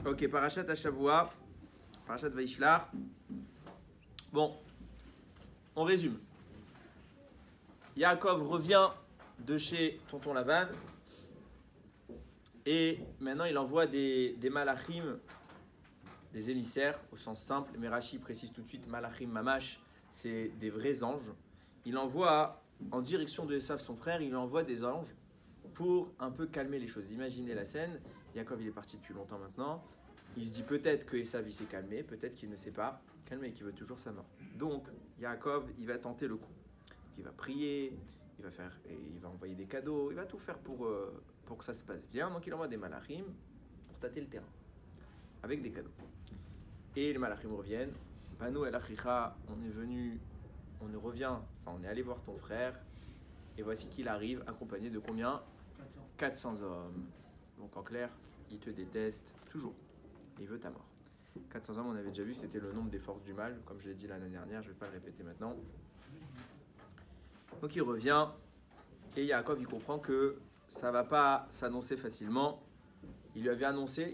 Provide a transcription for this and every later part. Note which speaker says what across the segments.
Speaker 1: Ok, Parashat Hashavua, Parashat Vaishlar. Bon, on résume. Yaakov revient de chez tonton Lavan et maintenant il envoie des malachim, des émissaires au sens simple, mais Rashi précise tout de suite malachim mamash, c'est des vrais anges. Il envoie en direction de Esav son frère, il envoie des anges pour un peu calmer les choses. Imaginez la scène, Yaakov il est parti depuis longtemps maintenant, il se dit peut-être que Esav il s'est calmé, peut-être qu'il ne s'est pas calmé et qu'il veut toujours sa mort. Donc Yaakov il va tenter le coup. Donc, il va prier, il va envoyer des cadeaux, il va tout faire pour que ça se passe bien. Donc il envoie des malachim pour tâter le terrain avec des cadeaux. Et les malachim reviennent. Banu el achicha, on est allé voir ton frère. Et voici qu'il arrive accompagné de combien ? 400 hommes. Donc en clair, il te déteste toujours. Il veut ta mort. 400 hommes, on avait déjà vu, c'était le nombre des forces du mal. Comme je l'ai dit l'année dernière, je ne vais pas le répéter maintenant. Donc il revient et Yaakov il comprend que ça ne va pas s'annoncer facilement. Il a annoncé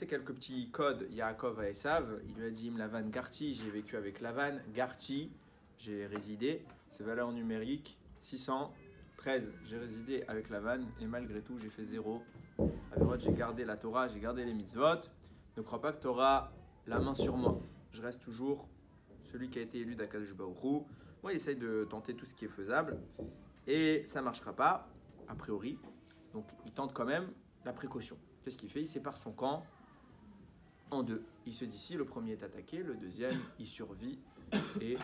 Speaker 1: quelques petits codes Yaakov à Esav. Il lui a dit Lavan Garti, j'ai vécu avec Lavan. Garti, j'ai résidé. Ses valeurs numériques 613. J'ai résidé avec Lavan et malgré tout j'ai fait 0. J'ai gardé la Torah, j'ai gardé les mitzvot. Ne crois pas que tu auras la main sur moi. Je reste toujours celui qui a été élu d'Akadosh Baruch Hu. Moi, il essaye de tenter tout ce qui est faisable et ça ne marchera pas, a priori. Donc, il tente quand même la précaution. Qu'est-ce qu'il fait ? Il sépare son camp en deux. Il se dit si le premier est attaqué, le deuxième, il survit et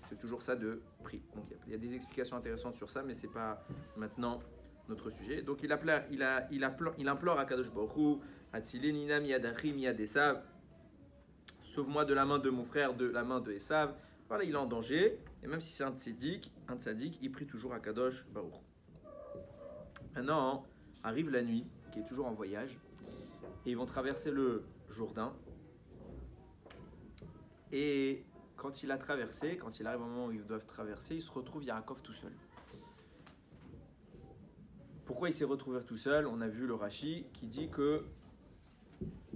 Speaker 1: c'est toujours ça de prix. Donc, il y a des explications intéressantes sur ça, mais ce n'est pas maintenant notre sujet. Donc, il implore à Kadosh Baruch Hu, Hatzileni Ninam Yadachim Yad Esav, sauve-moi de la main de mon frère, de la main de Esav. Voilà, il est en danger, et même si c'est un tzaddik, il prie toujours à Kadosh Baruch. Maintenant, arrive la nuit, qui est toujours en voyage, et ils vont traverser le Jourdain. Et quand il arrive au moment où ils doivent traverser, il se retrouve Yaakov tout seul. Pourquoi il s'est retrouvé tout seul ? On a vu le Rashi qui dit que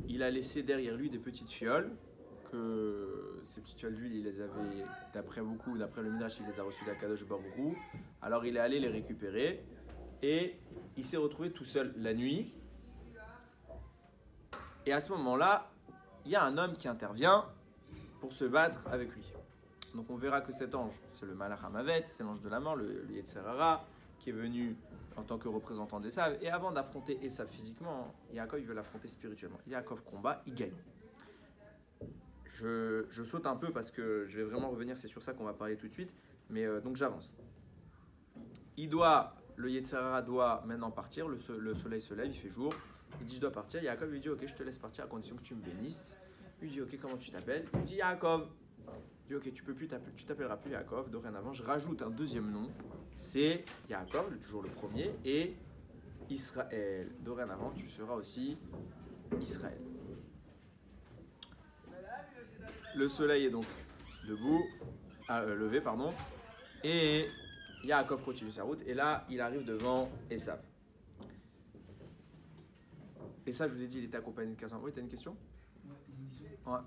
Speaker 1: il a laissé derrière lui des petites fioles, que ces petites fioles d'huile, il les avait, d'après le Midrash, il les a reçues d'Akadosh Baruch Hu. Alors il est allé les récupérer et il s'est retrouvé tout seul la nuit. Et à ce moment-là, il y a un homme qui intervient pour se battre avec lui. Donc on verra que cet ange, c'est le Malach HaMavet, c'est l'ange de la mort, le Yetzer Hara, qui est venu en tant que représentant d'Esav. Et avant d'affronter Esav physiquement, Yaakov il veut l'affronter spirituellement. Yaakov combat, il gagne. Je saute un peu parce que je vais vraiment revenir, c'est sur ça qu'on va parler tout de suite. Mais donc j'avance. Le Yetzer Hara doit maintenant partir, le soleil se lève, il fait jour. Il dit je dois partir. Yaakov lui dit ok, je te laisse partir à condition que tu me bénisses. Il lui dit ok, comment tu t'appelles ? Il lui dit Yaakov. Il dit ok, tu t'appelleras plus Yaakov. Dorénavant, je rajoute un deuxième nom. C'est Yaakov, toujours le premier, et Israël. Dorénavant, tu seras aussi Israël. Le soleil est donc levé, et Yaakov continue sa route, et là, il arrive devant Esav. Esav, je vous ai dit, il était accompagné de 400. Oui, tu as une question ?
Speaker 2: Ouais, j'ai une question.
Speaker 1: Ouais.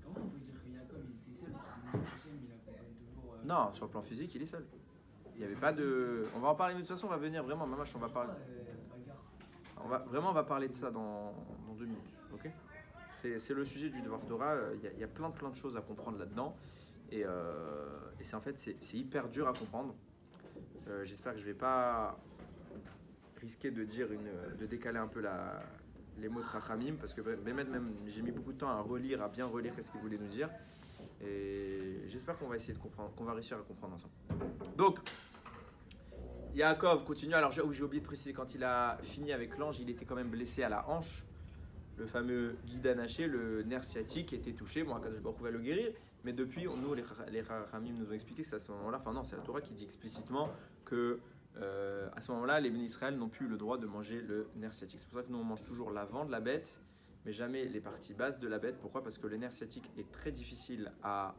Speaker 2: Comment on peut dire que Yaakov il était seul parce que le Hachem il accompagne toujours.
Speaker 1: Non, sur le plan physique, il est seul. Il n'y avait pas de... On va en parler, mais de toute façon, on va venir vraiment, Mamash, on va parler...
Speaker 2: Bagarre.
Speaker 1: On va parler de ça dans 2 minutes, ok ? C'est le sujet du Devoir Torah, il y a plein de choses à comprendre là-dedans, et c'est en fait, c'est hyper dur à comprendre. J'espère que je ne vais pas risquer de décaler un peu les mots de Chachamim, parce que même j'ai mis beaucoup de temps à bien relire qu'est-ce qu'il voulait nous dire, et j'espère qu'on va essayer de comprendre, qu'on va réussir à comprendre ensemble. Donc, Yaakov continue. Alors j'ai oublié de préciser, quand il a fini avec l'ange, il était quand même blessé à la hanche. Le fameux guida naché, le nerf sciatique était touché. Bon, Akadosh Baruch Hu va le guérir, mais depuis, nous, les Chachamim nous ont expliqué que c'est à ce moment-là, enfin non, c'est la Torah qui dit explicitement que à ce moment-là, les bénis Israël n'ont plus le droit de manger le nerf sciatique. C'est pour ça que nous, on mange toujours l'avant de la bête, mais jamais les parties basses de la bête. Pourquoi ? Parce que le nerf sciatique est très difficile à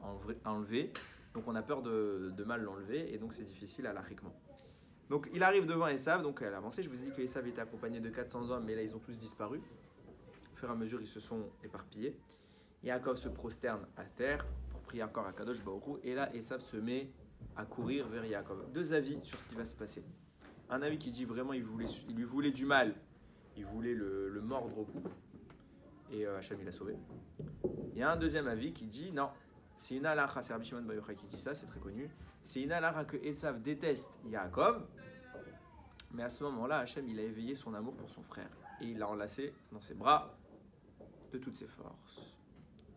Speaker 1: enlever, donc on a peur de mal l'enlever, et donc c'est difficile à l'arriquement. Donc il arrive devant Esav, donc à l'avancée, je vous ai dit que Esav était accompagné de 400 hommes, mais là ils ont tous disparu. fur et à mesure, ils se sont éparpillés. Yaakov se prosterne à terre pour prier encore à Kadosh Baruch Hu. Et là, Esav se met à courir vers Yaakov. Deux avis sur ce qui va se passer. Un avis qui dit vraiment il lui voulait du mal. Il voulait le mordre au cou. Et Hachem, il l'a sauvé. Il y a un deuxième avis qui dit non. C'est une halakha, c'est Rabbi Shimon Bar Yochai qui dit ça, c'est très connu. C'est une halakha que Esav déteste Yaakov. Mais à ce moment-là, Hachem, il a éveillé son amour pour son frère. Et il l'a enlacé dans ses bras de toutes ses forces.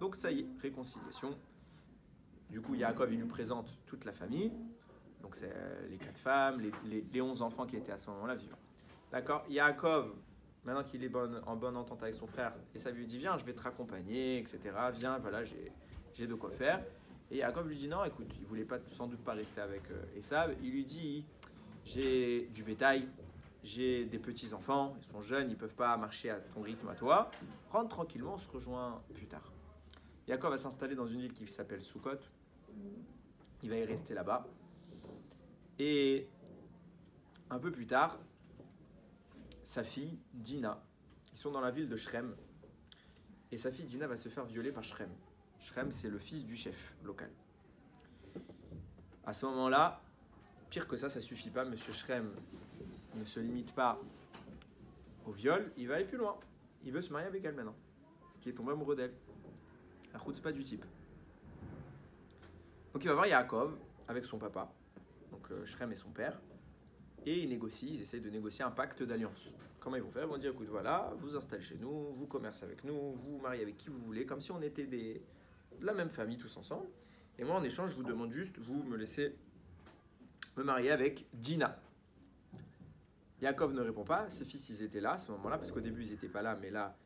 Speaker 1: Donc ça y est, réconciliation. Du coup, Yaakov, il lui présente toute la famille. Donc c'est les 4 femmes, les 11 enfants qui étaient à ce moment-là vivants. D'accord. Yaakov, maintenant qu'il est en bonne entente avec son frère, et ça lui dit, viens, je vais te raccompagner, etc. Viens, voilà, j'ai de quoi faire. Et Yaakov lui dit, non, écoute, il ne voulait sans doute pas rester avec Esav. Il lui dit, j'ai du bétail, j'ai des petits-enfants, ils sont jeunes, ils ne peuvent pas marcher à ton rythme à toi. Rentre tranquillement, on se rejoint plus tard. Yaakov va s'installer dans une ville qui s'appelle Sukkot. Il va y rester là-bas. Et un peu plus tard, sa fille, Dina, ils sont dans la ville de Shrem. Et sa fille, Dina, va se faire violer par Shrem. Shrem, c'est le fils du chef local. À ce moment-là, pire que ça suffit pas. Monsieur Shrem ne se limite pas au viol, il va aller plus loin. Il veut se marier avec elle maintenant. Ce qui est tombé amoureux d'elle. La chutzpah du type. Donc il va voir Yaakov avec son papa, donc Shrem et son père, et ils essayent de négocier un pacte d'alliance. Comment ils vont faire? Ils vont dire, écoute, voilà, vous installez chez nous, vous commercez avec nous, vous vous mariez avec qui vous voulez, comme si on était de la même famille tous ensemble. Et moi, en échange, je vous demande juste, vous me laissez me marier avec Dina. Yaakov ne répond pas, ses fils, ils étaient là à ce moment-là, parce qu'au début, ils n'étaient pas là, mais là,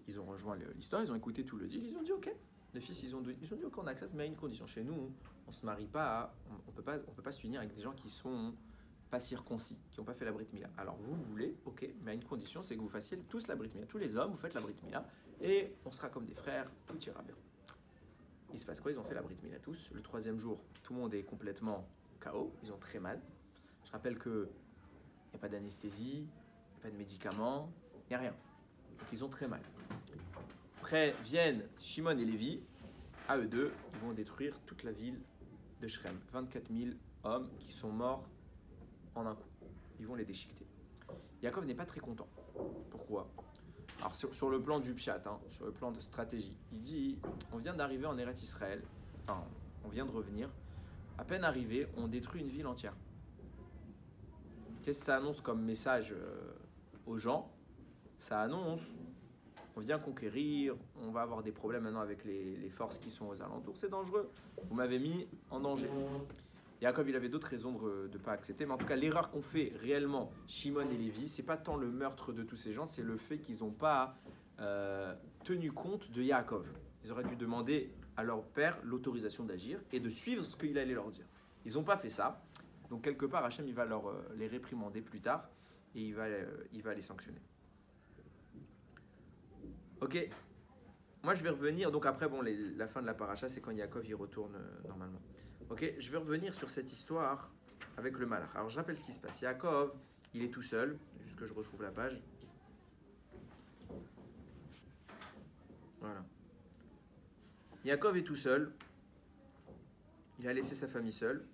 Speaker 1: ils ont rejoint l'histoire, ils ont écouté tout le deal, ils ont dit, ok. Les fils, ils ont dit, ok, on accepte, mais à une condition. Chez nous, on ne se marie pas, on peut pas s'unir avec des gens qui sont pas circoncis, qui n'ont pas fait la Brit Mila. Alors vous voulez, ok, mais à une condition, c'est que vous fassiez tous la Brit Mila. Tous les hommes, vous faites la Brit Mila, et on sera comme des frères, tout ira bien. Il se passe quoi? Ils ont fait la Brit Mila tous. Le 3e jour, tout le monde est complètement KO, ils ont très mal. Je rappelle qu'il n'y a pas d'anesthésie, il n'y a pas de médicaments, il n'y a rien. Donc ils ont très mal. Après viennent Shimon et Lévi, à eux deux, ils vont détruire toute la ville de Shrem. 24 000 hommes qui sont morts en un coup. Ils vont les déchiqueter. Yaakov n'est pas très content. Pourquoi? Alors sur le plan du pshat, sur le plan de stratégie, il dit, on vient d'arriver en Eretz Israël, enfin on vient de revenir, à peine arrivé, on détruit une ville entière. Qu'est-ce que ça annonce comme message aux gens? Ça annonce, on vient conquérir, on va avoir des problèmes maintenant avec les forces qui sont aux alentours, c'est dangereux. Vous m'avez mis en danger. Yaakov, il avait d'autres raisons de ne pas accepter, mais en tout cas, l'erreur qu'ont fait réellement Shimon et Lévi, c'est pas tant le meurtre de tous ces gens, c'est le fait qu'ils n'ont pas tenu compte de Yaakov. Ils auraient dû demander à leur père l'autorisation d'agir et de suivre ce qu'il allait leur dire. Ils n'ont pas fait ça, donc quelque part, Hachem, il va les réprimander plus tard et il va les sanctionner. Ok, moi je vais revenir, donc après, bon, la fin de la paracha, c'est quand Yaakov y retourne normalement. Ok, je vais revenir sur cette histoire avec le malach. Alors je rappelle ce qui se passe. Yaakov, il est tout seul, juste que je retrouve la page. Voilà. Yaakov est tout seul, il a laissé sa famille seule,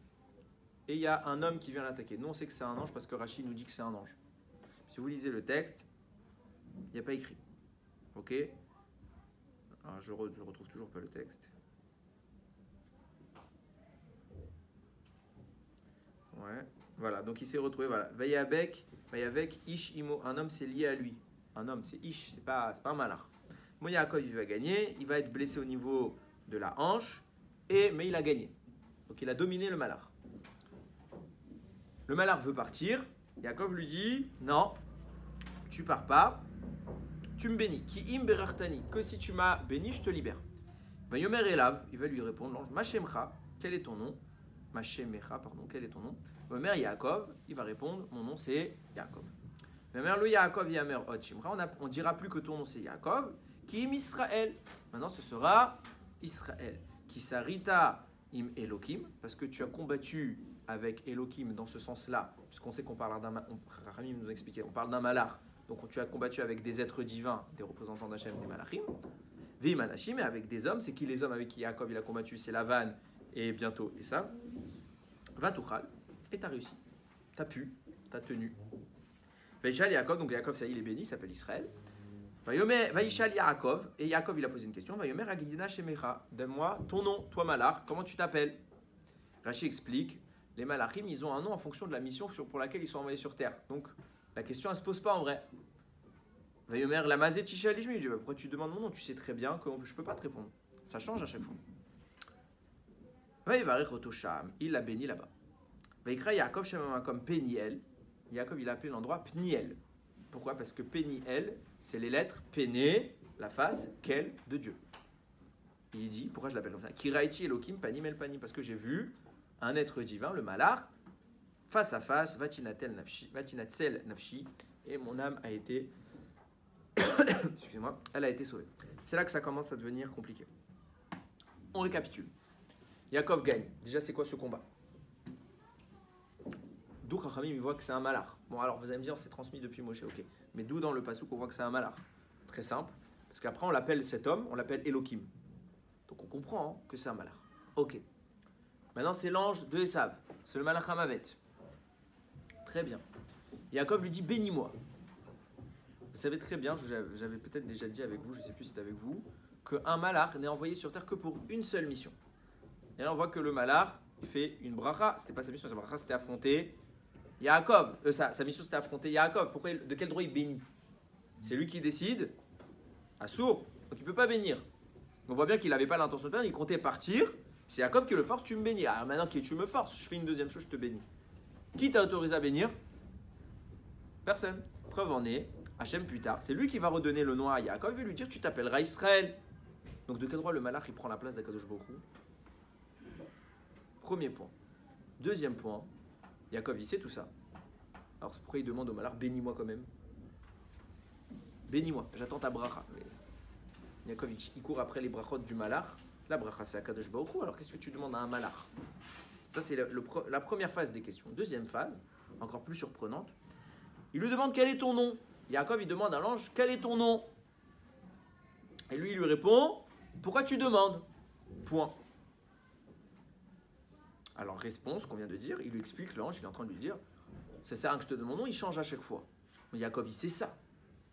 Speaker 1: et il y a un homme qui vient l'attaquer. Nous on sait que c'est un ange parce que Rachid nous dit que c'est un ange. Si vous lisez le texte, il n'y a pas écrit. Ok. Alors je retrouve toujours pas le texte. Ouais. Voilà, donc il s'est retrouvé, voilà. Vayavek, Ish Imo. Un homme, c'est lié à lui. Un homme, c'est Ish, c'est pas un malach. Mon Yaakov, il va gagner, il va être blessé au niveau de la hanche, mais il a gagné. Donc il a dominé le malach. Le malach veut partir. Yaakov lui dit, non, tu pars pas, tu me bénis. Ki im berartani, que si tu m'as béni, je te libère. Vayomer Elav, il va lui répondre, l'ange, Mashemcha, quel est ton nom? Mashemecha, pardon, quel est ton nom? Vayomer Yaakov, il va répondre, mon nom c'est Yaakov. Vayomer le Yaakov Yamer Od Shimcha, on dira plus que ton nom c'est Yaakov, Ki im Israël. Maintenant ce sera Israël. Ki sarita im Elokim, parce que tu as combattu avec Elokim dans ce sens-là, puisqu'on sait qu'on parle Ramim nous a expliqué, on parle d'un malach, donc tu as combattu avec des êtres divins, des représentants d'Hachem, des malachim. Vimanashim, et avec des hommes, c'est qui les hommes avec qui Yaakov il a combattu? C'est Lavan et bientôt Esav. Vatuchal, et tu as réussi. Tu as pu, tu as tenu. Vaishal Yaakov, donc Yaakov, ça y est, il est béni, il s'appelle Israël. Vaishal Yaakov, et Yaakov il a posé une question. Vayomer Agidina Shemecha, donne-moi ton nom, toi Malach, comment tu t'appelles? Rashi explique, les Malachim, ils ont un nom en fonction de la mission pour laquelle ils sont envoyés sur terre. Donc la question elle se pose pas en vrai. Vayomer Lamazé Tishal Ishmi, je dis pourquoi tu demandes mon nom? Tu sais très bien que je peux pas te répondre. Ça change à chaque fois. Vaïvarech Otosham, il l'a béni là-bas. Vaikra Yaakov Shemama comme Peniel. Yaakov il a appelé l'endroit Pniel. Pourquoi? Parce que Peniel, c'est les lettres Péné, la face, Kel, de Dieu. Il dit, pourquoi je l'appelle comme ça? Kiraïti Elohim Panim El Panim, parce que j'ai vu un être divin, le Malach, face à face, Vatinatel Nafshi, et mon âme a été, excusez-moi, elle a été sauvée. C'est là que ça commence à devenir compliqué. On récapitule. Yaakov gagne. Déjà, c'est quoi ce combat? D'où Chachamim, il voit que c'est un Malach. Bon, alors vous allez me dire, c'est transmis depuis Moshe, ok. Mais d'où dans le passouk on voit que c'est un Malach? Très simple, parce qu'après on l'appelle cet homme, on l'appelle Elohim. Donc on comprend que c'est un Malach. Ok. Maintenant c'est l'ange de Esav, c'est le Malach Hamavet. Très bien. Yaakov lui dit bénis-moi. Vous savez très bien, j'avais peut-être déjà dit avec vous, je ne sais plus si c'était avec vous, qu'un Malach n'est envoyé sur terre que pour une seule mission. Et là on voit que le Malach fait une bracha, c'était pas sa mission, sa bracha c'était affronter Yaakov, sa mission c'était affronter Yaakov. Pourquoi, de quel droit il bénit? C'est lui qui décide, à sourd, donc il ne peut pas bénir. On voit bien qu'il n'avait pas l'intention de bénir, il comptait partir. C'est Yaakov qui le force, tu me bénis. Alors maintenant que tu me forces, je fais une deuxième chose, je te bénis. Qui t'a autorisé à bénir? Personne. Preuve en est, Hachem plus tard, c'est lui qui va redonner le nom à Yaakov, il va lui dire tu t'appelleras Israël. Donc de quel droit le Malach il prend la place d'Akadosh Baruch Hu? Premier point. Deuxième point, Yaakov il sait tout ça. Alors c'est pourquoi il demande au Malach bénis-moi quand même. Bénis-moi, j'attends ta bracha. Yaakov il court après les brachot du Malach. La bracha c'est Akadosh Baruch Hu, alors qu'est-ce que tu demandes à un Malach? Ça c'est la première phase des questions. Deuxième phase, encore plus surprenante, il lui demande quel est ton nom. Yaakov il demande à l'ange quel est ton nom. Et lui il lui répond pourquoi tu demandes? Point. Alors réponse qu'on vient de dire, il lui explique, l'ange il est en train de lui dire ça sert à rien que je te donne mon nom, il change à chaque fois. Mais Yaakov il sait ça.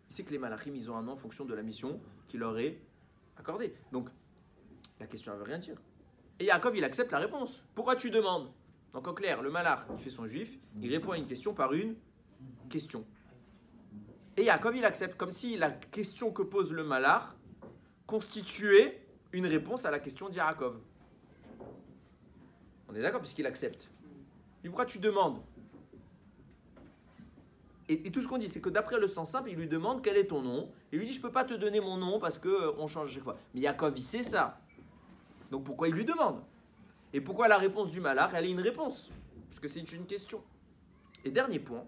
Speaker 1: Il sait que les malachim ils ont un nom en fonction de la mission qu'il leur est accordée. Donc la question ne veut rien dire. Et Yaakov il accepte la réponse. Pourquoi tu demandes? Donc en clair, le malach il fait son juif, il répond à une question par une question. Et Yaakov il accepte comme si la question que pose le malach constituait une réponse à la question d'Yaakov. On est d'accord puisqu'il accepte. Et pourquoi tu demandes? Et tout ce qu'on dit, c'est que d'après le sens simple, il lui demande quel est ton nom. Et il lui dit, je ne peux pas te donner mon nom parce qu'on change chaque fois. Mais Yaakov, il sait ça. Donc pourquoi il lui demande? Et pourquoi la réponse du malach, elle est une réponse? Parce que c'est une question. Et dernier point,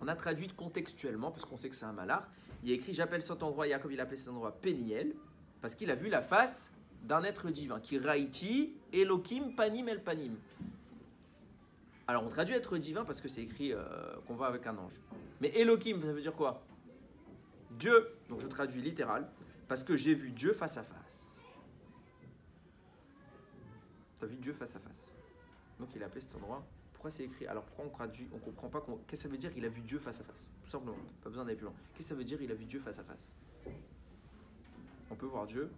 Speaker 1: on a traduit contextuellement, parce qu'on sait que c'est un malach. Il y a écrit, j'appelle cet endroit, Yaakov, il a appelé cet endroit Péniel, parce qu'il a vu la face d'un être divin, qui Raïti, Elohim, Panim, El Panim. Alors on traduit être divin parce que c'est écrit qu'on va avec un ange. Mais Elohim, ça veut dire quoi? Dieu. Donc je traduis littéral, parce que j'ai vu Dieu face à face. Tu as vu Dieu face à face. Donc il a appelé cet endroit. Pourquoi c'est écrit? Alors pourquoi on traduit? On ne comprend pas. Qu'est-ce que ça veut dire il a vu Dieu face à face? Tout simplement. Pas besoin d'aller plus loin. Qu'est-ce que ça veut dire il a vu Dieu face à face? On peut voir Dieu.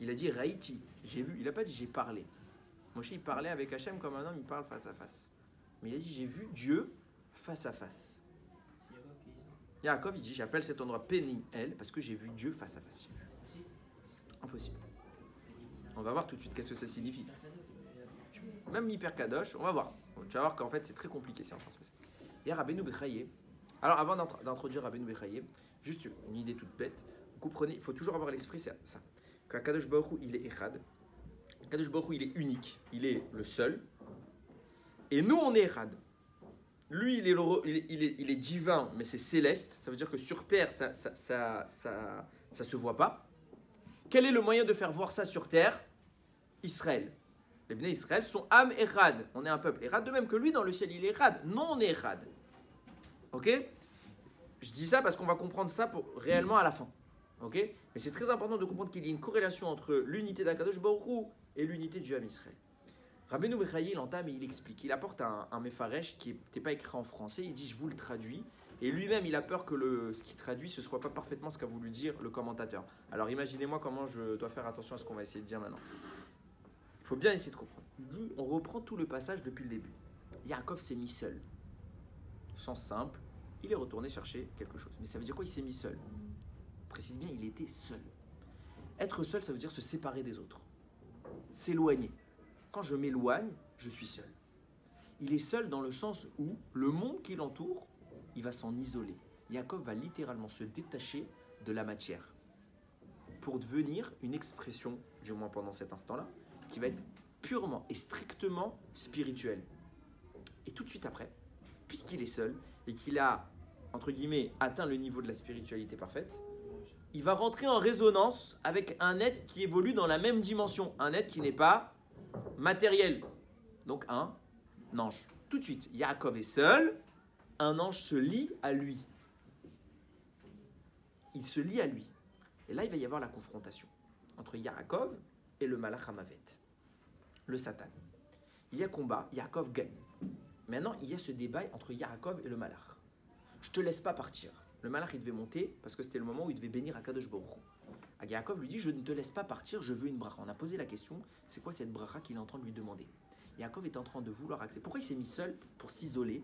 Speaker 1: Il a dit Raïti, j'ai vu. Il n'a pas dit j'ai parlé. Moshe il parlait avec Hachem comme un homme, il parle face à face. Mais il a dit j'ai vu Dieu face à face. Yaakov il dit j'appelle cet endroit Péniel parce que j'ai vu Dieu face à face. Impossible. On va voir tout de suite qu'est-ce que ça signifie. Même hyper kadosh, on va voir. Tu vas voir qu'en fait c'est très compliqué c'est en train de se passer. Il y a Rabbeinu Bechaye. Alors avant d'introduire Rabbeinu Bechaye, juste une idée toute bête. Vous comprenez, il faut toujours avoir à l'esprit ça. Que Kadosh Baruch Hu, il est Echad. Kadosh Baruch Hu, il est unique. Il est le seul. Et nous, on est Echad. Lui, il est divin, mais c'est céleste. Ça veut dire que sur terre, ça se voit pas. Quel est le moyen de faire voir ça sur terre? Israël. Les Bnei Israël sont Am Echad. On est un peuple Echad. De même que lui, dans le ciel, il est Echad. Non, on est Echad. Ok? Je dis ça parce qu'on va comprendre ça réellement à la fin. Ok? Mais c'est très important de comprendre qu'il y a une corrélation entre l'unité d'Akadosh Baruch Hu et l'unité du Ham Israël. Rabbeinu Bechaye, il entame et il explique. Il apporte un Mefaresh qui n'était pas écrit en français. Il dit, je vous le traduis. Et lui-même, il a peur que ce qu'il traduit, ce ne soit pas parfaitement ce qu'a voulu dire le commentateur. Alors imaginez-moi comment je dois faire attention à ce qu'on va essayer de dire maintenant. Il faut bien essayer de comprendre. Il dit, on reprend tout le passage depuis le début. Yaakov s'est mis seul. Sens simple, il est retourné chercher quelque chose. Mais ça veut dire quoi, il s'est mis seul? Précise bien, il était seul. Être seul, ça veut dire se séparer des autres. S'éloigner. Quand je m'éloigne, je suis seul. Il est seul dans le sens où le monde qui l'entoure, il va s'en isoler. Yaakov va littéralement se détacher de la matière pour devenir une expression, du moins pendant cet instant-là, qui va être purement et strictement spirituelle. Et tout de suite après, puisqu'il est seul et qu'il a, entre guillemets, atteint le niveau de la spiritualité parfaite, il va rentrer en résonance avec un être qui évolue dans la même dimension, un être qui n'est pas matériel, donc un ange. Tout de suite, Yaakov est seul, un ange se lie à lui. Il se lie à lui. Et là, il va y avoir la confrontation entre Yaakov et le Malach Hamavet, le Satan. Il y a combat, Yaakov gagne. Maintenant, il y a ce débat entre Yaakov et le Malach. Je te laisse pas partir. Le Malach, il devait monter parce que c'était le moment où il devait bénir Akadosh Baruch Hu. Yaakov lui dit, je ne te laisse pas partir, je veux une bracha. On a posé la question, c'est quoi cette bracha qu'il est en train de lui demander? Yaakov est en train de vouloir accepter. Pourquoi il s'est mis seul? Pour s'isoler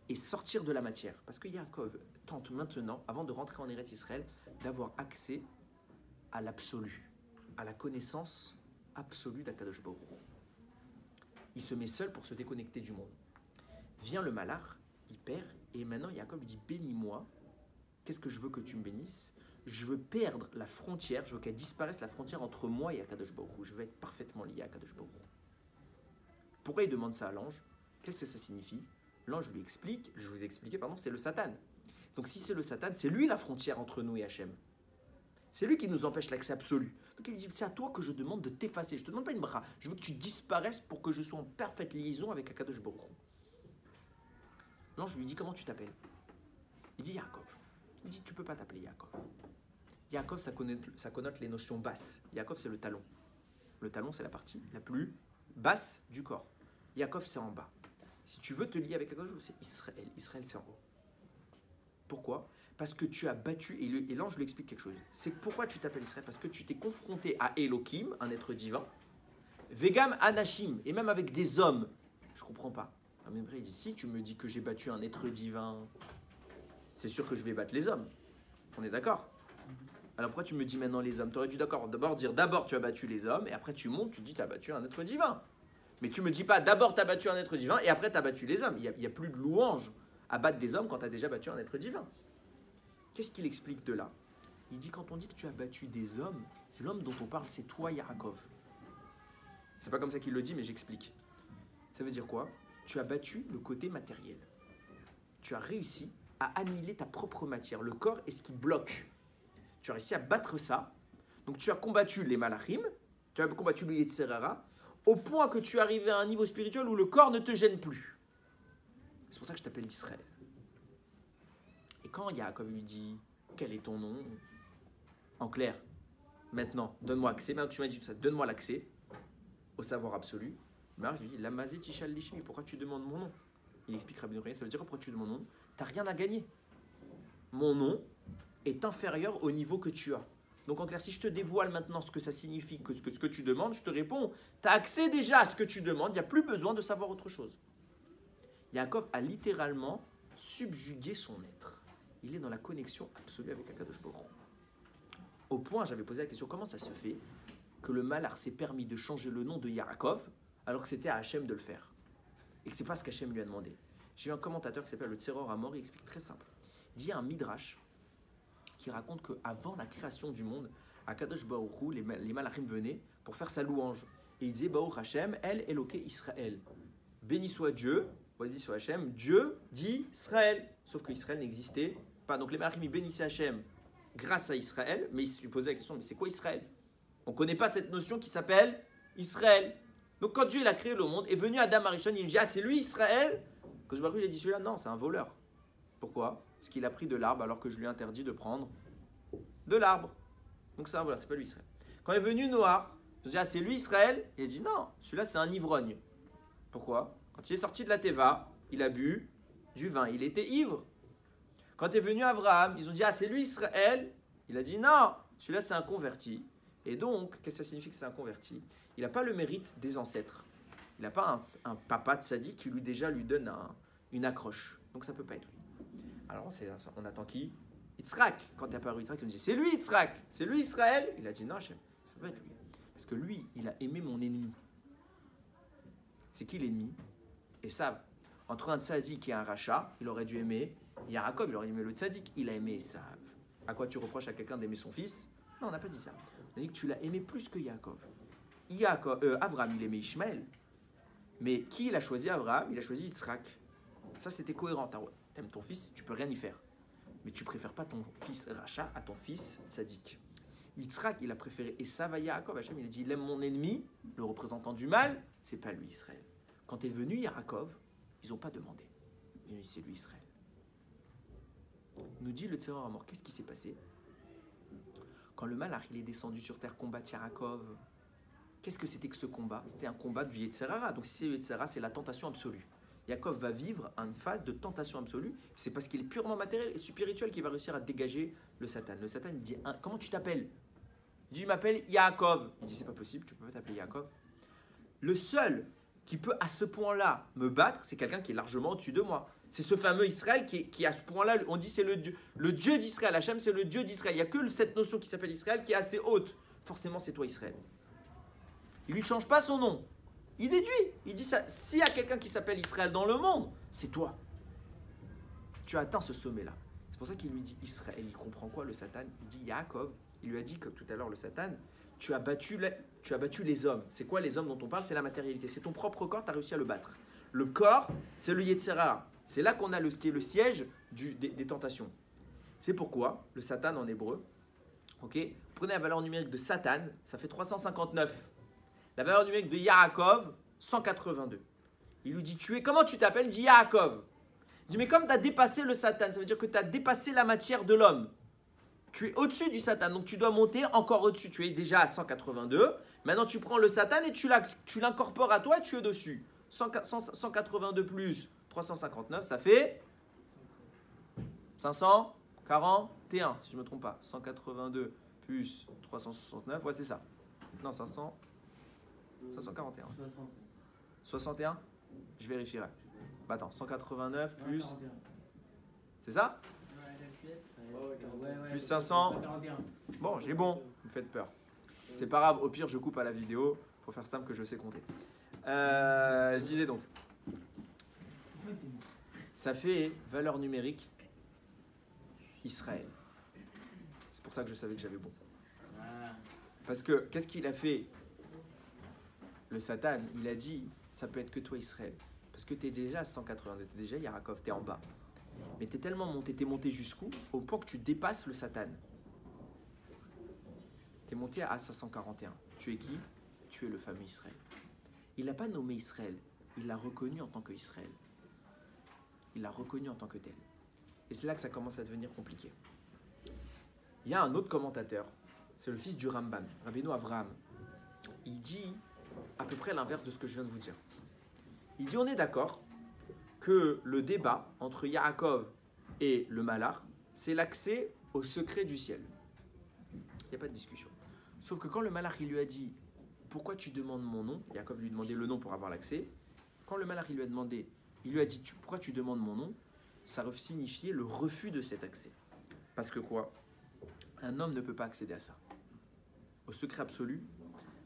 Speaker 1: et sortir de la matière. Parce que Yaakov tente maintenant, avant de rentrer en Eretz Israël, d'avoir accès à l'absolu, à la connaissance absolue d'Akadosh Baruch Hu. Il se met seul pour se déconnecter du monde. Vient le Malach, il perd, et maintenant Yaakov lui dit, bénis-moi. Qu'est-ce que je veux que tu me bénisses? Je veux perdre la frontière, je veux qu'elle disparaisse la frontière entre moi et Akadosh Baruch Hu. Je veux être parfaitement lié à Akadosh Baruch Hu. Pourquoi il demande ça à l'ange? Qu'est-ce que ça signifie? L'ange lui explique, je vous ai expliqué, pardon, c'est le Satan. Donc si c'est le Satan, c'est lui la frontière entre nous et Hachem. C'est lui qui nous empêche l'accès absolu. Donc il lui dit, c'est à toi que je demande de t'effacer. Je ne te demande pas une bracha, je veux que tu disparaisses pour que je sois en parfaite liaison avec Akadosh Baruch Hu. L'ange lui dit, comment tu t'appelles? Il dit Yaakov. Il dit, tu ne peux pas t'appeler Yaakov. Yaakov, ça connote les notions basses. Yaakov, c'est le talon. Le talon, c'est la partie la plus basse du corps. Yaakov, c'est en bas. Si tu veux te lier avec Akadosh, c'est Israël. Israël, c'est en haut. Pourquoi? Parce que tu as battu, et l'ange lui explique quelque chose. C'est pourquoi tu t'appelles Israël? Parce que tu t'es confronté à Elohim, un être divin, Vegam Anashim, et même avec des hommes. Je ne comprends pas. Mais après, il dit, si tu me dis que j'ai battu un être divin, c'est sûr que je vais battre les hommes. On est d'accord? Alors pourquoi tu me dis maintenant les hommes? Tu aurais dû d'abord dire, d'abord tu as battu les hommes, et après tu montes, tu dis tu as battu un être divin. Mais tu me dis pas, d'abord tu as battu un être divin, et après tu as battu les hommes. Il n'y a plus de louange à battre des hommes quand tu as déjà battu un être divin. Qu'est-ce qu'il explique de là? Il dit, quand on dit que tu as battu des hommes, l'homme dont on parle, c'est toi, Yaakov. C'est pas comme ça qu'il le dit, mais j'explique. Ça veut dire quoi? Tu as battu le côté matériel. Tu as réussi à annihiler ta propre matière. Le corps est ce qui bloque. Tu as réussi à battre ça. Donc tu as combattu les malachim, tu as combattu le Yetzirara, au point que tu es arrivé à un niveau spirituel où le corps ne te gêne plus. C'est pour ça que je t'appelle Israël. Et quand Yaakov lui dit, quel est ton nom? En clair, maintenant, donne-moi accès. Maintenant que tu m'as dit tout ça, donne-moi l'accès au savoir absolu. Mais alors, je lui dis, Lamazé Tishal Lishmi, pourquoi tu demandes mon nom? Il explique Rabbeinu Bechaye, ça veut dire pourquoi tu demandes mon nom? Tu n'as rien à gagner. Mon nom est inférieur au niveau que tu as. Donc en clair, si je te dévoile maintenant ce que ça signifie, ce que tu demandes, je te réponds, tu as accès déjà à ce que tu demandes, il n'y a plus besoin de savoir autre chose. Yaakov a littéralement subjugué son être. Il est dans la connexion absolue avec Akadosh Baruch Hu. Au point, j'avais posé la question, comment ça se fait que le Malach s'est permis de changer le nom de Yaakov alors que c'était à Hachem de le faire et que ce n'est pas ce qu'Hachem lui a demandé. J'ai eu un commentateur qui s'appelle le Tzeror Amor, il explique très simple. Il dit un midrash qui raconte qu'avant la création du monde, à Kadosh Baruch Hu, les malachim venaient pour faire sa louange. Et il disait Baruch Hashem, El Eloké Israël. Béni soit Dieu, béni soit Hashem, Dieu dit Israël. Sauf qu'Israël n'existait pas. Donc les malachim ils bénissaient Hashem grâce à Israël, mais ils se posaient la question, mais c'est quoi Israël? On ne connaît pas cette notion qui s'appelle Israël. Donc quand Dieu il a créé le monde, est venu Adam Arishon, il dit ah c'est lui Israël. Kadosh Baruch Hu il a dit celui-là, non, c'est un voleur. Pourquoi? Parce qu'il a pris de l'arbre alors que je lui ai interdit de prendre de l'arbre. Donc ça, voilà, c'est pas lui Israël. Quand est venu Noach, je dis, ah, c'est lui Israël. Il a dit, non, celui-là c'est un ivrogne. Pourquoi? Quand il est sorti de la Teva, il a bu du vin, il était ivre. Quand est venu Abraham, ils ont dit, ah, c'est lui Israël. Il a dit, non, celui-là c'est un converti. Et donc, qu'est-ce que ça signifie que c'est un converti? Il n'a pas le mérite des ancêtres. Il n'a pas un papa de sadique qui lui donne une accroche. Donc ça ne peut pas être lui. Alors on attend qui? Yitzhak. Quand est apparu Yitzhak, on dit, c'est lui Yitzhak, c'est lui Israël. Il a dit, non, Hachem, ça ne peut pas être lui. Parce que lui, il a aimé mon ennemi. C'est qui l'ennemi? Esav. Entre un tzaddik et un rachat, il aurait dû aimer Yaakov, il aurait aimé le tzaddik. Il a aimé Esav. À quoi tu reproches à quelqu'un d'aimer son fils? Non, on n'a pas dit ça. On a dit que tu l'as aimé plus que Yaakov. Abraham, il aimait Ishmaël. Mais qui il a choisi Abraham? Il a choisi Yitzhak. Ça, c'était cohérent. T'aimes ton fils, tu peux rien y faire. Mais tu préfères pas ton fils rachat à ton fils tzaddik. Yitzhak, il a préféré Esav à Yaakov. Hachem, il a dit, il aime mon ennemi, le représentant du mal, c'est pas lui Israël. Quand est venu Yaakov, ils n'ont pas demandé. Ils ont dit, c'est lui Israël. Nous dit le Tzemar Amor, qu'est-ce qui s'est passé? Quand le Malach, il est descendu sur terre combattre Yaakov, qu'est-ce que c'était que ce combat? C'était un combat du Yetzer Hara. Donc si c'est le Yetzer Hara, c'est la tentation absolue. Yaakov va vivre une phase de tentation absolue. C'est parce qu'il est purement matériel et spirituel qu'il va réussir à dégager le Satan. Le Satan, il dit, comment tu t'appelles? Il dit, je m'appelle Yaakov. Il dit, c'est pas possible, tu peux pas t'appeler Yaakov. Le seul qui peut à ce point-là me battre, c'est quelqu'un qui est largement au-dessus de moi. C'est ce fameux Israël qui à ce point-là, on dit c'est le Dieu d'Israël. Hachem, c'est le Dieu d'Israël. Il n'y a que cette notion qui s'appelle Israël qui est assez haute. Forcément, c'est toi Israël. Il ne lui change pas son nom. Il déduit. Il dit ça. S'il y a quelqu'un qui s'appelle Israël dans le monde, c'est toi. Tu as atteint ce sommet-là. C'est pour ça qu'il lui dit Israël. Il comprend quoi le Satan? Il dit Yaakov. Il lui a dit, comme tout à l'heure le Satan, tu as battu les hommes. C'est quoi les hommes dont on parle? C'est la matérialité. C'est ton propre corps, tu as réussi à le battre. Le corps, c'est le Yetzer Hara. C'est là qu'on a ce qui est le siège des tentations. C'est pourquoi le Satan en hébreu, ok, vous prenez la valeur numérique de Satan, ça fait 359. La valeur numérique de Yaakov, 182. Il lui dit, comment tu t'appelles? Il dit Yaakov. Il dit, mais comme tu as dépassé le Satan, ça veut dire que tu as dépassé la matière de l'homme. Tu es au-dessus du Satan, donc tu dois monter encore au-dessus. Tu es déjà à 182. Maintenant, tu prends le Satan et tu l'incorpores à toi et tu es dessus. 182 plus 359, ça fait 541, si je ne me trompe pas. 182 plus 369, ouais, c'est ça. Non, 541. 61? Je vérifierai. Bah attends, 189 plus... C'est ça? Plus 500. Bon, j'ai bon, vous me faites peur. C'est pas grave, au pire, je coupe à la vidéo pour faire simple que je sais compter. Je disais donc, ça fait valeur numérique Israël. C'est pour ça que je savais que j'avais bon. Parce que, qu'est-ce qu'il a fait? Le Satan, il a dit, ça peut être que toi Israël. Parce que tu es déjà à 182, tu es déjà Yaakov, tu es en bas. Mais tu es tellement monté, tu es monté jusqu'où? Au point que tu dépasses le Satan. Tu es monté à 541. Tu es qui? Tu es le fameux Israël. Il n'a pas nommé Israël, il l'a reconnu en tant qu'Israël. Il l'a reconnu en tant que tel. Et c'est là que ça commence à devenir compliqué. Il y a un autre commentateur, c'est le fils du Rambam, Rabbeinu Avraham. Il dit à peu près l'inverse de ce que je viens de vous dire. Il dit, on est d'accord que le débat entre Yaakov et le Malach, c'est l'accès au secret du ciel. Il n'y a pas de discussion. Sauf que quand le Malach il lui a dit, pourquoi tu demandes mon nom? Yaakov lui demandait le nom pour avoir l'accès. Quand le Malach il lui a demandé, il lui a dit, pourquoi tu demandes mon nom? Ça signifiait le refus de cet accès. Parce que quoi? Un homme ne peut pas accéder à ça. Au secret absolu,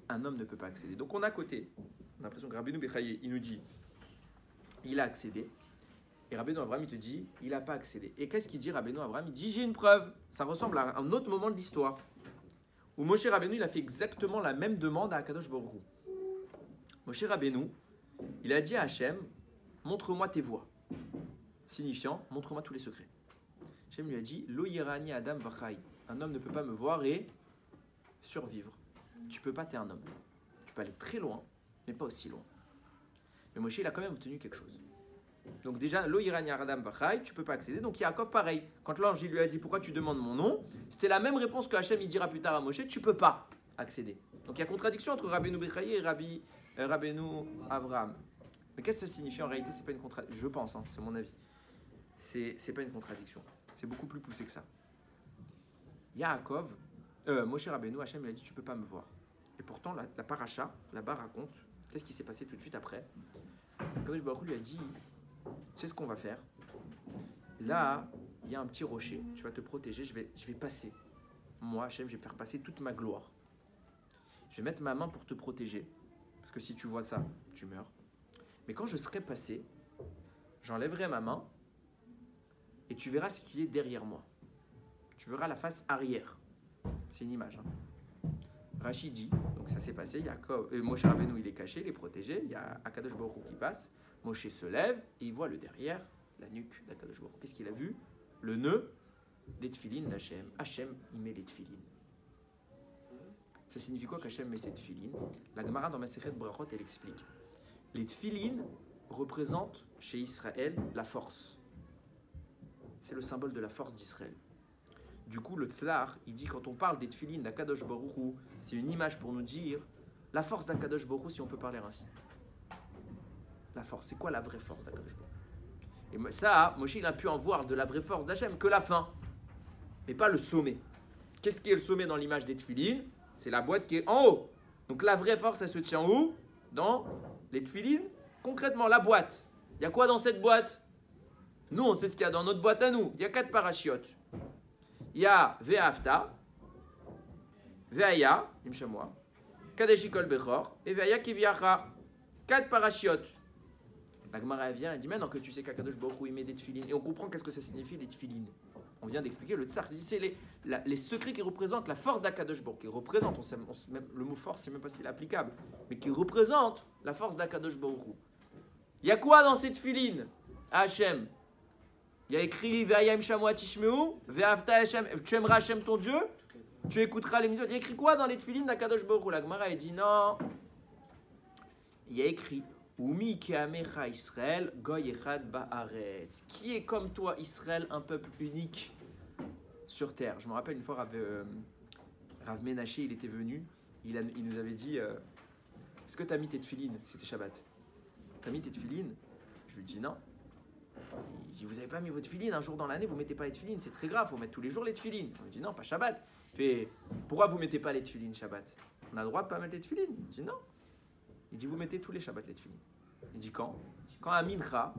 Speaker 1: un homme ne peut pas accéder. Donc on a à côté, on a l'impression que Rabbeinu Bechaye, il nous dit, il a accédé. Et Rabbeinu Avraham, il te dit, il n'a pas accédé. Et qu'est-ce qu'il dit Rabbeinu Avraham? Il dit, j'ai une preuve. Ça ressemble à un autre moment de l'histoire. Où Moshe Rabbeinu, il a fait exactement la même demande à Akadosh Baruch Hu. Moshe Rabbeinu, il a dit à Hachem, montre-moi tes voies. Signifiant, montre-moi tous les secrets. Hachem lui a dit, Lo yirani Adam vachai. Un homme ne peut pas me voir et survivre. Tu peux pas, t'es un homme. Tu peux aller très loin, mais pas aussi loin. Mais Moshe, il a quand même obtenu quelque chose. Donc déjà, lo irani aradam vachai, tu peux pas accéder. Donc Yaakov, pareil. Quand l'ange il lui a dit pourquoi tu demandes mon nom, c'était la même réponse que Hachem il dira plus tard à Moshe, tu peux pas accéder. Donc il y a contradiction entre Rabbeinu Bechaye et Rabbeinu Avraham. Mais qu'est-ce que ça signifie en réalité? C'est pas une contradiction. Je pense, hein, c'est mon avis. C'est pas une contradiction. C'est beaucoup plus poussé que ça. Yaakov, Moshe Rabbeinu, Hachem il a dit tu peux pas me voir. Et pourtant la paracha là-bas raconte qu'est-ce qui s'est passé tout de suite après. Kadosh Baruch Hu lui a dit tu sais ce qu'on va faire? Là, il y a un petit rocher, tu vas te protéger, je vais passer. Moi, Hachem, je vais faire passer toute ma gloire. Je vais mettre ma main pour te protéger, parce que si tu vois ça, tu meurs. Mais quand je serai passé, j'enlèverai ma main et tu verras ce qui est derrière moi. Tu verras la face arrière. C'est une image. Hein. Rachid dit, donc ça s'est passé, Moshe Rabbeinu il est caché, il est protégé, il y a Akadosh Baruch Hu qui passe, Moshe se lève et il voit le derrière, la nuque d'Akadosh Baruch Hu. Qu'est-ce qu'il a vu? Le nœud des tefilines d'Hachem. Hachem, il met les tefilines. Ça signifie quoi qu'Hachem met ces tefilines? La Gemara dans Masechet Brachot, elle explique. Les tefilines représentent chez Israël la force. C'est le symbole de la force d'Israël. Du coup, le Tzlar, il dit quand on parle des tefilines d'Akadosh Baruch Hu, c'est une image pour nous dire la force d'Akadosh Baruch Hu, si on peut parler ainsi. La force, c'est quoi la vraie force d'Akadosh Baruch Hu? Et ça, Moshe, il a pu en voir de la vraie force d'Hachem que la fin, mais pas le sommet. Qu'est-ce qui est le sommet dans l'image des tefilines? C'est la boîte qui est en haut. Donc la vraie force, elle se tient où? Dans les tefilines. Concrètement, la boîte. Il y a quoi dans cette boîte? Nous, on sait ce qu'il y a dans notre boîte à nous. Il y a 4 parachiotes. Il y a Ve'afta, Ve'aya, Imshamwa, Kadeshikol Bechor, et Ve'aya Kiviacha. 4 parachiotes. La Gemara vient et dit maintenant que tu sais qu'Akadosh Baruch Hu il met des tefilines, et on comprend qu'est-ce que ça signifie les tefilines. On vient d'expliquer le tsar, c'est les secrets qui représentent la force d'Akadosh Baruch Hu, qui représentent, le mot force, je ne sais même pas s'il est applicable, mais qui représente la force d'Akadosh Baruch Hu. Il y a quoi dans cette tefilines? Hachem. Il y a écrit Ve'ayim Shamua Tishmeu, Ve'avta Hachem, tu aimeras Hachem ton Dieu, tu écouteras les mitzvot. Il y a écrit quoi dans les tefilines d'Akadosh Baruch Hu? La Gemara elle dit non. Il y a écrit Umi Keamecha Israël, Goy Echad Ba'aretz. Qui est comme toi, Israël, un peuple unique sur terre? Je me rappelle une fois, Rav Menaché, il était venu, il nous avait dit est-ce que tu as mis tes tefilines? C'était Shabbat. Tu as mis tes tefilines? Je lui dis non. Il dit, vous n'avez pas mis votre tefilines un jour dans l'année, vous ne mettez pas les tefilines, c'est très grave, il faut mettre tous les jours les tefilines. On lui dit non, pas Shabbat. Il fait, pourquoi vous ne mettez pas les tefilines Shabbat? On a le droit de ne pas mettre les tefilines. Il dit non. Il dit, vous mettez tous les Shabbats les tefilines. Il dit quand? Quand à Mincha,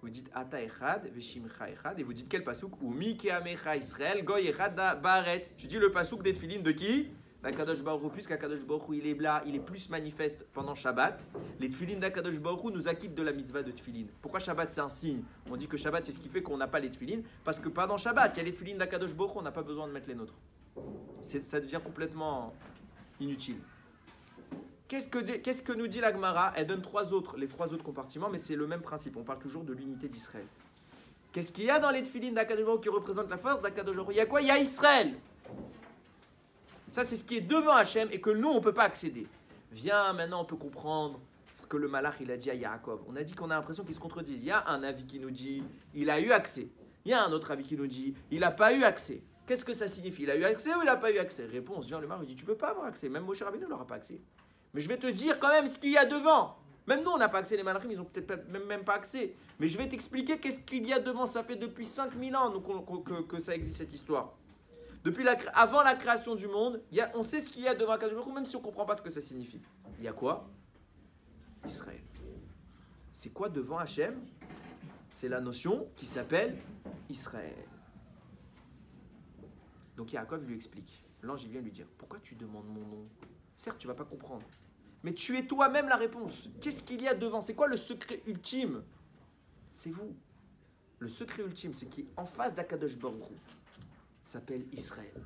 Speaker 1: vous dites Ata Echad, Veshimcha Echad, et vous dites quel pasouk? Ou Mi Keamecha Israël, Goy Echad Baaretz. Tu dis le pasouk des tefilines de qui? D'Akadosh Baruch Hu, puisqu'Akadosh Baruch Hu il est là, il est plus manifeste pendant Shabbat. Les tefilines d'Akadosh Baruch Hu nous acquittent de la mitzvah de tefilines. Pourquoi Shabbat c'est un signe? On dit que Shabbat c'est ce qui fait qu'on n'a pas les tefilines, parce que pendant Shabbat, il y a les tefilines d'Akadosh Baruch Hu, on n'a pas besoin de mettre les nôtres. Ça devient complètement inutile. Qu'est-ce que nous dit la Gemara? Elle donne les trois autres compartiments, mais c'est le même principe. On parle toujours de l'unité d'Israël. Qu'est-ce qu'il y a dans les tefilines d'Akadosh Baruch Hu qui représentent la force d'Akadosh Baruch Hu? Il y a quoi? Il y a Israël. Ça, c'est ce qui est devant Hachem et que nous, on ne peut pas accéder. Viens, maintenant, on peut comprendre ce que le Malach, il a dit à Yaakov. On a dit qu'on a l'impression qu'ils se contredisent. Il y a un avis qui nous dit, il a eu accès. Il y a un autre avis qui nous dit, il n'a pas eu accès. Qu'est-ce que ça signifie? Il a eu accès ou il n'a pas eu accès? Réponse, vient le Malach, il dit, tu ne peux pas avoir accès. Même Moshe Rabbeinu n'aura pas accès. Mais je vais te dire quand même ce qu'il y a devant. Même nous, on n'a pas accès, les Malachim, ils n'ont peut-être même pas accès. Mais je vais t'expliquer qu'est-ce qu'il y a devant. Ça fait depuis 5000 ans que ça existe, cette histoire. Avant la création du monde, on sait ce qu'il y a devant Akadosh Baruch Hu, même si on ne comprend pas ce que ça signifie. Il y a quoi? Israël. C'est quoi devant Hachem? C'est la notion qui s'appelle Israël. Donc Yaakov lui explique. L'ange il vient lui dire, pourquoi tu demandes mon nom? Certes, tu ne vas pas comprendre. Mais tu es toi-même la réponse. Qu'est-ce qu'il y a devant? C'est quoi le secret ultime? C'est vous. Le secret ultime, c'est qui en face d'Akadosh Baruch Hu s'appelle Israël.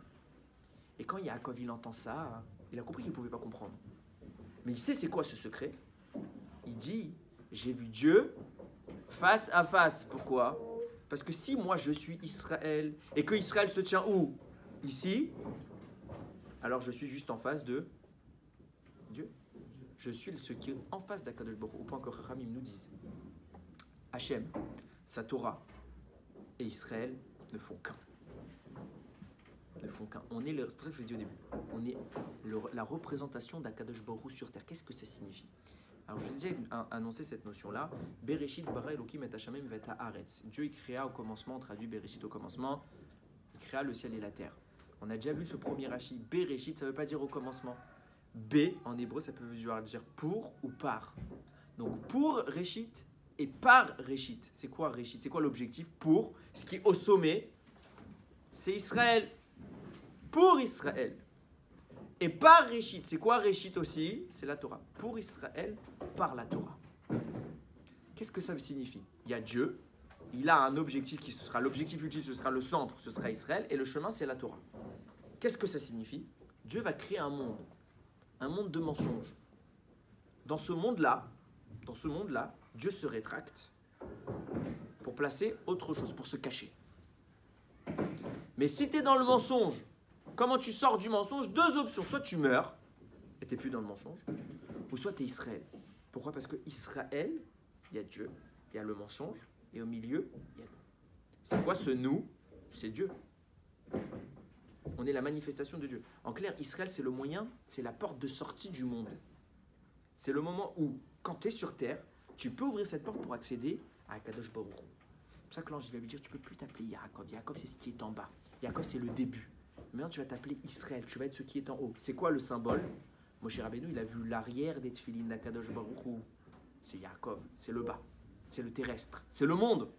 Speaker 1: Et quand Yaakov il entend ça, il a compris qu'il ne pouvait pas comprendre. Mais il sait c'est quoi ce secret? Il dit, j'ai vu Dieu face à face. Pourquoi? Parce que si moi je suis Israël, et que Israël se tient où? Ici, alors je suis juste en face de Dieu. Je suis ce qui est en face d'Akadosh Baruch Hu, au point que Ramim nous disent. Hachem, sa Torah et Israël ne font qu'un. Ne font qu'un. C'est pour ça que je vous ai dit au début, on est la représentation d'Akadosh Baruch Hu sur terre. Qu'est-ce que ça signifie? Alors je vous ai déjà annoncé cette notion-là. Bereshit bara Elokim et Hashamim vet haaretz. Dieu il créa au commencement, on traduit Bereshit au commencement, il créa le ciel et la terre. On a déjà vu ce premier Rashi. Bereshit, ça ne veut pas dire au commencement. B en hébreu, ça peut vouloir dire pour ou par. Donc pour Réchit et par Réchit. C'est quoi Réchit? C'est quoi l'objectif? Pour ce qui est au sommet, c'est Israël. Pour Israël. Et par Réchit, c'est quoi Réchit aussi? C'est la Torah. Pour Israël, par la Torah. Qu'est-ce que ça signifie? Il y a Dieu, il a un objectif qui sera l'objectif ultime, ce sera le centre, ce sera Israël, et le chemin, c'est la Torah. Qu'est-ce que ça signifie? Dieu va créer un monde de mensonges. Dans ce monde-là, Dieu se rétracte pour placer autre chose, pour se cacher. Mais si tu es dans le mensonge, comment tu sors du mensonge? Deux options, soit tu meurs et tu n'es plus dans le mensonge, ou soit tu es Israël. Pourquoi? Parce que Israël, il y a Dieu, il y a le mensonge, et au milieu, il y a nous. C'est quoi ce nous? C'est Dieu. On est la manifestation de Dieu. En clair, Israël, c'est le moyen, c'est la porte de sortie du monde. C'est le moment où, quand tu es sur terre, tu peux ouvrir cette porte pour accéder à Akadosh Baruch Hu. C'est pour ça que l'ange va lui dire, tu ne peux plus t'appeler Yaakov. Yaakov, c'est ce qui est en bas. Yaakov, c'est le début. Maintenant, tu vas t'appeler Israël. Tu vas être ce qui est en haut. C'est quoi le symbole? Moshe Rabbeinu, il a vu l'arrière des tefilines d'Akadosh Baruch Hu. C'est Yaakov, c'est le bas, c'est le terrestre, c'est le monde.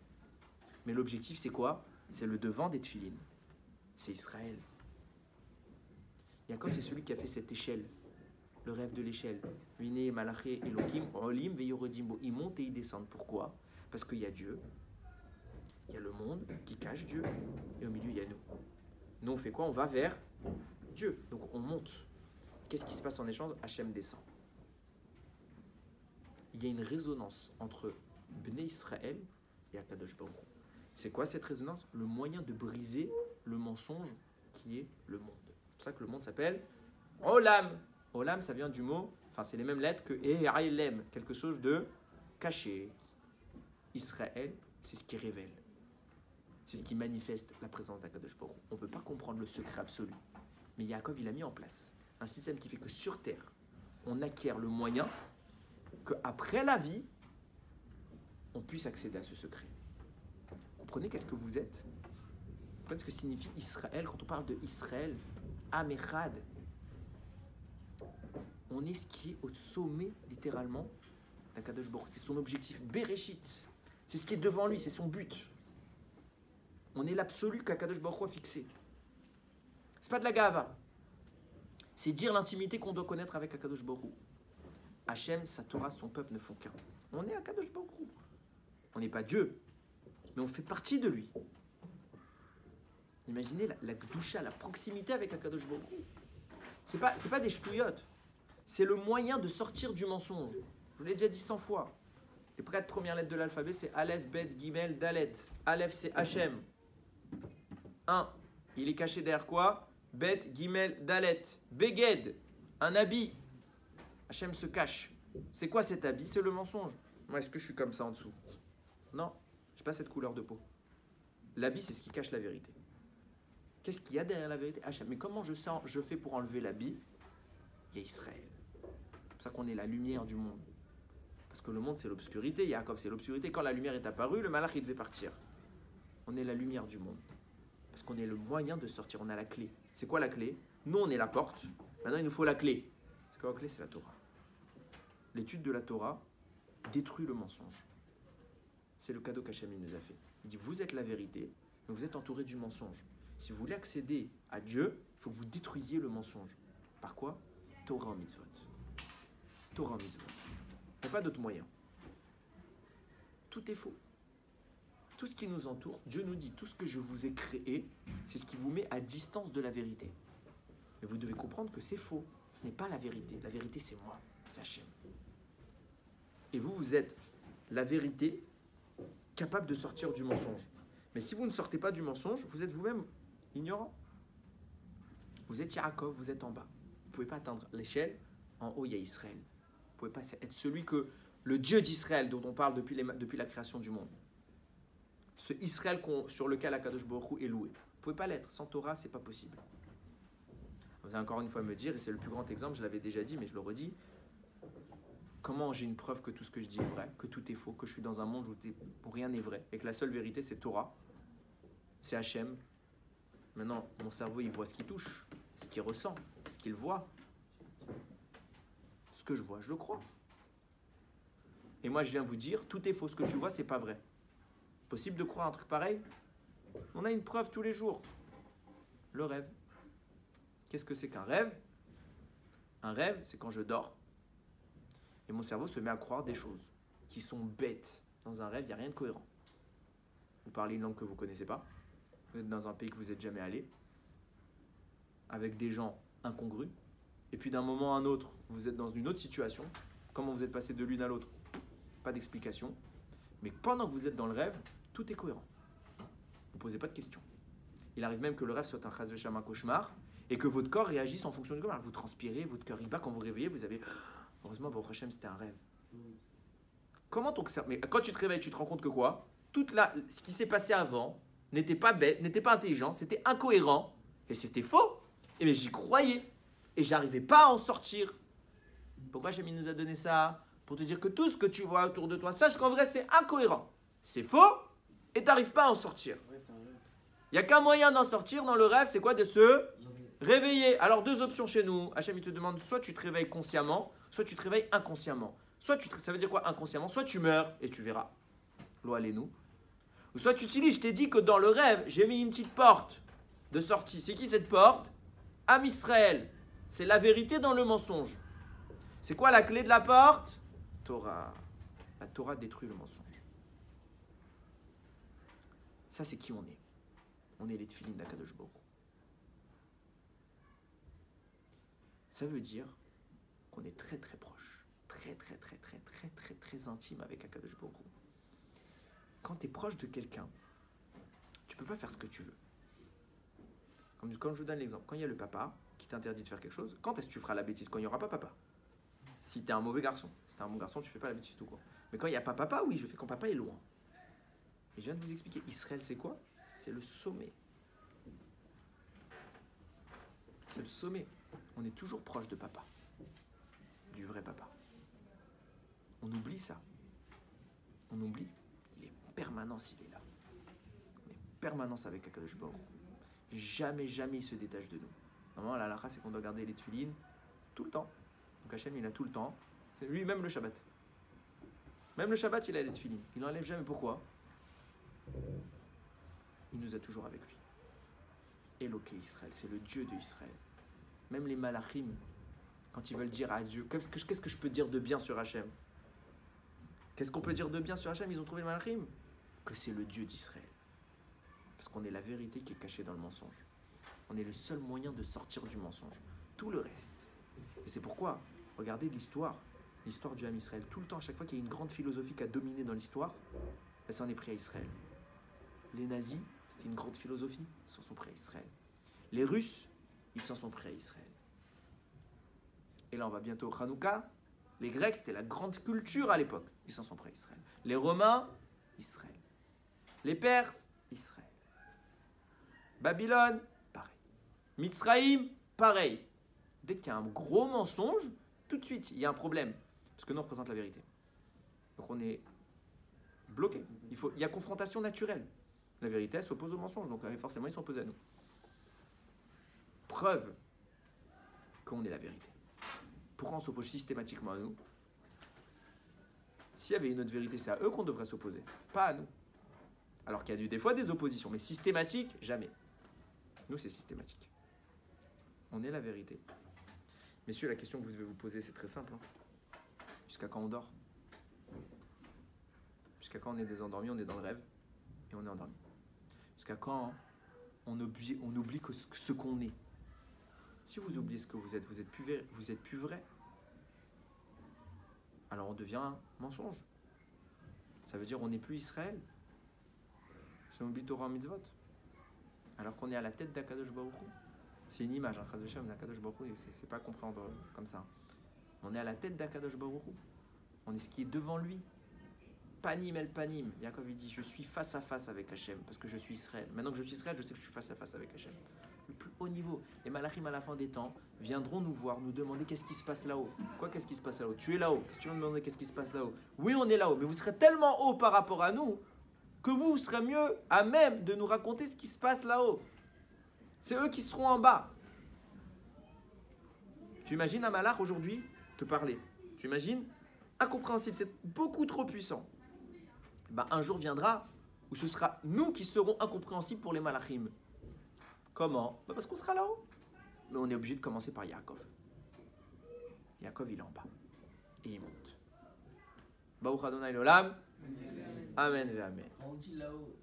Speaker 1: Mais l'objectif, c'est quoi? C'est le devant des tefilines. C'est Israël. Yaakov, c'est celui qui a fait cette échelle, le rêve de l'échelle. Vine, Malaché, Elohim, Olim, Veyorodimbo. Ils montent et ils descendent. Pourquoi? Parce qu'il y a Dieu, il y a le monde qui cache Dieu, et au milieu, il y a nous. Nous, on fait quoi? On va vers Dieu. Donc, on monte. Qu'est-ce qui se passe en échange? Hachem descend. Il y a une résonance entre Bnei Israël et Akadosh Baruch Hu. C'est quoi cette résonance? Le moyen de briser le mensonge qui est le monde. C'est pour ça que le monde s'appelle Olam. Olam, ça vient du mot, enfin c'est les mêmes lettres que E'ailem, quelque chose de caché. Israël, c'est ce qui révèle. C'est ce qui manifeste la présence d'Akadosh Baruch Hu. On ne peut pas comprendre le secret absolu. Mais Yaakov, il a mis en place un système qui fait que sur terre, on acquiert le moyen qu'après la vie, on puisse accéder à ce secret. Vous comprenez qu'est-ce que vous êtes? Vous comprenez ce que signifie Israël? Quand on parle de Israël, Amechad, on est ce qui est au sommet, littéralement, d'Akadosh Baruch Hu. C'est son objectif, Bereshit. C'est ce qui est devant lui, c'est son but. On est l'absolu qu'Akadosh Baruch Hu a fixé. C'est pas de la gava. C'est dire l'intimité qu'on doit connaître avec Akadosh Baruch Hu. Hachem, sa Torah, son peuple ne font qu'un. On est Akadosh Baruch Hu. On n'est pas Dieu, mais on fait partie de lui. Imaginez la gdoucha, la proximité avec Akadosh Baruch Hu. C'est pas des ch'touillottes. C'est le moyen de sortir du mensonge. Je vous l'ai déjà dit 100 fois. Les 4 premières lettres de l'alphabet, c'est Aleph, Bet, Gimel, Dalet. Aleph, c'est Hachem. 1. Il est caché derrière quoi? Bet, Gimel, Dalet. Beged, un habit. Hachem se cache. C'est quoi cet habit? C'est le mensonge. Moi, est-ce que je suis comme ça en dessous? Non, je n'ai pas cette couleur de peau. L'habit, c'est ce qui cache la vérité. Qu'est-ce qu'il y a derrière la vérité? Hachem. Mais comment je fais pour enlever l'habit? Il y a Israël. C'est pour ça qu'on est la lumière du monde. Parce que le monde, c'est l'obscurité. Yaakov, c'est l'obscurité. Quand la lumière est apparue, le malach, il devait partir. On est la lumière du monde. Parce qu'on est le moyen de sortir. On a la clé. C'est quoi la clé? Nous, on est la porte. Maintenant, il nous faut la clé. C'est quoi la clé? C'est la Torah. L'étude de la Torah détruit le mensonge. C'est le cadeau qu'Hachem nous a fait. Il dit, vous êtes la vérité, mais vous êtes entouré du mensonge. Si vous voulez accéder à Dieu, il faut que vous détruisiez le mensonge. Par quoi? Torah en mitzvot. Torah en mitzvot. Il n'y a pas d'autre moyen. Tout est faux. Tout ce qui nous entoure, Dieu nous dit, tout ce que je vous ai créé, c'est ce qui vous met à distance de la vérité. Mais vous devez comprendre que c'est faux. Ce n'est pas la vérité. La vérité, c'est moi. C'est Hachem. Et vous, vous êtes la vérité capable de sortir du mensonge. Mais si vous ne sortez pas du mensonge, vous êtes vous-même ignorant. Vous êtes Yaakov, vous êtes en bas. Vous ne pouvez pas atteindre l'échelle. En haut, il y a Israël. Vous ne pouvez pas être celui que le Dieu d'Israël dont on parle depuis la création du monde. Ce Israël sur lequel Akadosh Baruch Hu est loué. Vous ne pouvez pas l'être. Sans Torah, ce n'est pas possible. Vous allez encore une fois me dire, et c'est le plus grand exemple, je l'avais déjà dit, mais je le redis, comment j'ai une preuve que tout ce que je dis est vrai, que tout est faux, que je suis dans un monde où rien n'est vrai, et que la seule vérité c'est Torah, c'est Hachem. Maintenant, mon cerveau, il voit ce qu'il touche, ce qu'il ressent, ce qu'il voit. Ce que je vois, je le crois. Et moi, je viens vous dire, tout est faux. Ce que tu vois, c'est pas vrai. Possible de croire un truc pareil? On a une preuve tous les jours. Le rêve. Qu'est-ce que c'est qu'un rêve? Un rêve, c'est quand je dors. Et mon cerveau se met à croire des choses qui sont bêtes. Dans un rêve, il n'y a rien de cohérent. Vous parlez une langue que vous ne connaissez pas. Vous êtes dans un pays que vous n'êtes jamais allé. Avec des gens incongrus. Et puis d'un moment à un autre, vous êtes dans une autre situation. Comment vous êtes passé de l'une à l'autre? Pas d'explication. Mais pendant que vous êtes dans le rêve, tout est cohérent. Vous ne posez pas de questions. Il arrive même que le rêve soit un chas v'shem, un cauchemar, et que votre corps réagisse en fonction du cauchemar. Vous transpirez, votre cœur y bat. Quand vous réveillez, vous avez... Heureusement, Baruch Hashem, c'était un rêve. Comment ton cerveau... Mais quand tu te réveilles, tu te rends compte que quoi? Ce qui s'est passé avant n'était pas bête, n'était pas intelligent, c'était incohérent, et c'était faux. Et mais j'y croyais, et j'arrivais pas à en sortir. Pourquoi Hashem nous a donné ça? Pour te dire que tout ce que tu vois autour de toi, sache qu'en vrai, c'est incohérent. C'est faux, et tu n'arrives pas à en sortir. Il n'y a qu'un moyen d'en sortir dans le rêve, c'est quoi? De se réveiller. Alors, deux options chez nous. Hachem, il te demande, soit tu te réveilles consciemment, soit tu te réveilles inconsciemment. Ça veut dire quoi inconsciemment? Soit tu meurs, et tu verras. Loi nous. Ou soit tu utilises, je t'ai dit que dans le rêve, j'ai mis une petite porte de sortie. C'est qui cette porte? Am Israël. C'est la vérité dans le mensonge. C'est quoi la clé de la porte? Torah. La Torah détruit le mensonge. Ça, c'est qui on est. On est les tefilines d'Akadosh Baruch Hu. Ça veut dire qu'on est très très proche. Très intime avec Akadosh Baruch Hu. Quand tu es proche de quelqu'un, tu ne peux pas faire ce que tu veux. Comme je vous donne l'exemple, quand il y a le papa qui t'interdit de faire quelque chose, quand est-ce que tu feras la bêtise? Quand il n'y aura pas papa. Si tu es un mauvais garçon. Si tu es un bon garçon, tu ne fais pas la bêtise tout court. Mais quand il n'y a pas papa, oui, je fais quand papa est loin. Et je viens de vous expliquer, Israël, c'est quoi? C'est le sommet. C'est le sommet. On est toujours proche de papa. Du vrai papa. On oublie ça. On oublie. Il est en permanence, il est là. On est en permanence avec Akadosh Baruch Hu. Jamais il se détache de nous. Normalement, la halakha, c'est qu'on doit garder les tefilines tout le temps. Donc Hachem, il a tout le temps. C'est lui, même le Shabbat. Même le Shabbat, il a les tefilines. Il n'enlève jamais. Pourquoi? Il nous a toujours avec lui. Éloqué Israël, c'est le Dieu de Israël. Même les malachim, quand ils veulent dire à Dieu, qu'est-ce que je peux dire de bien sur Hachem? Qu'est-ce qu'on peut dire de bien sur Hachem? Ils ont trouvé le malachim. Que c'est le Dieu d'Israël. Parce qu'on est la vérité qui est cachée dans le mensonge. On est le seul moyen de sortir du mensonge. Tout le reste. Et c'est pourquoi, regardez l'histoire du Ham Israël. Tout le temps, à chaque fois qu'il y a une grande philosophie qui a dominé dans l'histoire, elle s'en est pris à Israël. Les nazis, c'était une grande philosophie, ils s'en sont pris à Israël. Les Russes, ils s'en sont pris à Israël. Et là, on va bientôt au Hanouka. Les Grecs, c'était la grande culture à l'époque. Ils s'en sont pris à Israël. Les Romains, Israël. Les Perses, Israël. Babylone, pareil. Mitzraïm, pareil. Dès qu'il y a un gros mensonge, tout de suite, il y a un problème. Parce que nous, on représente la vérité. Donc on est bloqué. Il y a confrontation naturelle. La vérité, elle s'oppose au mensonge. Donc forcément, ils sont opposés à nous. Preuve qu'on est la vérité. Pourquoi on s'oppose systématiquement à nous? S'il y avait une autre vérité, c'est à eux qu'on devrait s'opposer, pas à nous. Alors qu'il y a des fois des oppositions, mais systématique, jamais. Nous, c'est systématique. On est la vérité. Messieurs, la question que vous devez vous poser, c'est très simple. Jusqu'à quand on dort? Jusqu'à quand on est désendormi, on est dans le rêve, et on est endormi? Jusqu'à quand on oublie ce qu'on est? Si vous oubliez ce que vous êtes plus vrai. Alors on devient un mensonge. Ça veut dire on n'est plus Israël. Si on oublie Torah mitzvot. Alors qu'on est à la tête d'Akadosh Baruch Hu. C'est une image, Chas v'Shem d'Akadosh Baruch Hu, c'est pas à comprendre comme ça. On est à la tête d'Akadosh Baruch Hu. On est ce qui est devant lui. Panim el panim. Yaakov il dit, je suis face à face avec Hachem parce que je suis Israël. Maintenant que je suis Israël, je sais que je suis face à face avec Hachem. Le plus haut niveau. Les malachim à la fin des temps viendront nous voir, nous demander qu'est-ce qui se passe là-haut. Quoi, qu'est-ce qui se passe là-haut? Tu es là-haut. Qu'est-ce que tu vas me demander qu'est-ce qui se passe là-haut? Oui, on est là-haut, mais vous serez tellement haut par rapport à nous que vous serez mieux à même de nous raconter ce qui se passe là-haut. C'est eux qui seront en bas. Tu imagines un malach aujourd'hui te parler? Tu imagines? Incompréhensible, c'est beaucoup trop puissant. Ben, un jour viendra où ce sera nous qui serons incompréhensibles pour les malachim. Comment? Ben parce qu'on sera là-haut. Mais on est obligé de commencer par Yaakov. Yaakov, il est en bas. Et il monte. Baruch Adonai l'olam. Amen ve amen.
Speaker 2: Quand on dit là-haut,